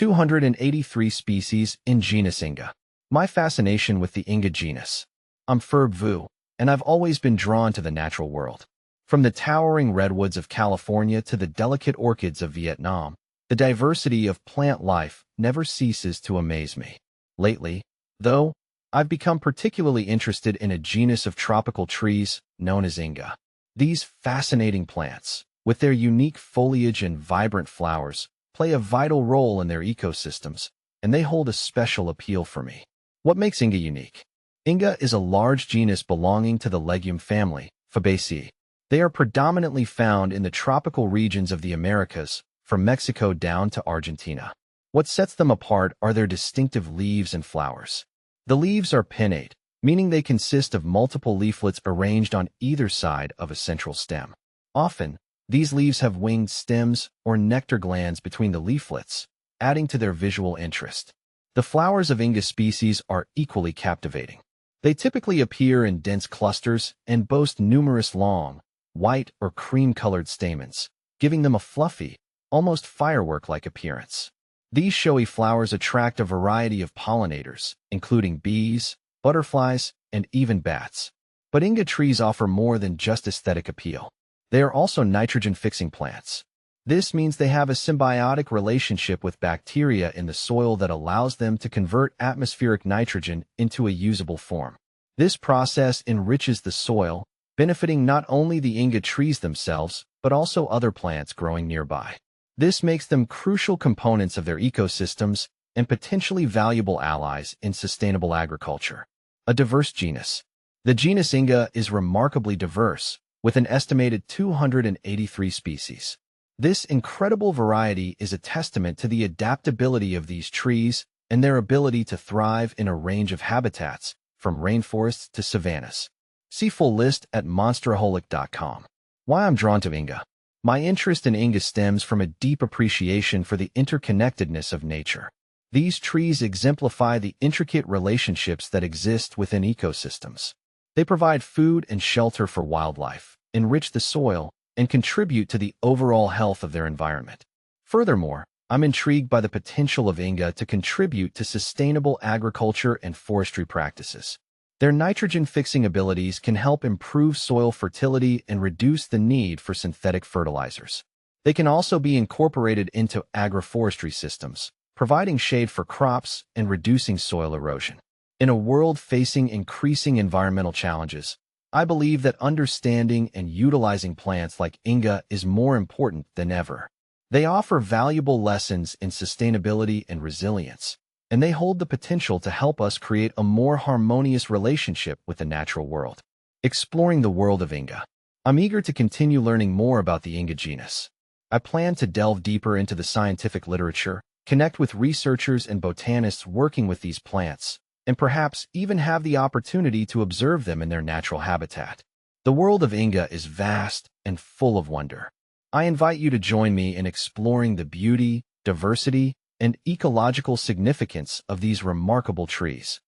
283 species in genus Inga. My fascination with the Inga genus. I'm Ferb Vu, and I've always been drawn to the natural world. From the towering redwoods of California to the delicate orchids of Vietnam, the diversity of plant life never ceases to amaze me. Lately, though, I've become particularly interested in a genus of tropical trees known as Inga. These fascinating plants, with their unique foliage and vibrant flowers, play a vital role in their ecosystems, and they hold a special appeal for me. What makes Inga unique? Inga is a large genus belonging to the legume family, Fabaceae. They are predominantly found in the tropical regions of the Americas, from Mexico down to Argentina. What sets them apart are their distinctive leaves and flowers. The leaves are pinnate, meaning they consist of multiple leaflets arranged on either side of a central stem. Often, these leaves have winged stems or nectar glands between the leaflets, adding to their visual interest. The flowers of Inga species are equally captivating. They typically appear in dense clusters and boast numerous long, white or cream-colored stamens, giving them a fluffy, almost firework-like appearance. These showy flowers attract a variety of pollinators, including bees, butterflies, and even bats. But Inga trees offer more than just aesthetic appeal. They are also nitrogen-fixing plants. This means they have a symbiotic relationship with bacteria in the soil that allows them to convert atmospheric nitrogen into a usable form. This process enriches the soil, benefiting not only the Inga trees themselves, but also other plants growing nearby. This makes them crucial components of their ecosystems and potentially valuable allies in sustainable agriculture. A diverse genus. The genus Inga is remarkably diverse, with an estimated 283 species. This incredible variety is a testament to the adaptability of these trees and their ability to thrive in a range of habitats, from rainforests to savannas. See full list at monsteraholic.com. Why I'm drawn to Inga. My interest in Inga stems from a deep appreciation for the interconnectedness of nature. These trees exemplify the intricate relationships that exist within ecosystems. They provide food and shelter for wildlife, enrich the soil, and contribute to the overall health of their environment. Furthermore, I'm intrigued by the potential of Inga to contribute to sustainable agriculture and forestry practices. Their nitrogen-fixing abilities can help improve soil fertility and reduce the need for synthetic fertilizers. They can also be incorporated into agroforestry systems, providing shade for crops and reducing soil erosion. In a world facing increasing environmental challenges, I believe that understanding and utilizing plants like Inga is more important than ever. They offer valuable lessons in sustainability and resilience, and they hold the potential to help us create a more harmonious relationship with the natural world. Exploring the world of Inga. I'm eager to continue learning more about the Inga genus. I plan to delve deeper into the scientific literature, connect with researchers and botanists working with these plants, and perhaps even have the opportunity to observe them in their natural habitat. The world of Inga is vast and full of wonder. I invite you to join me in exploring the beauty, diversity, and ecological significance of these remarkable trees.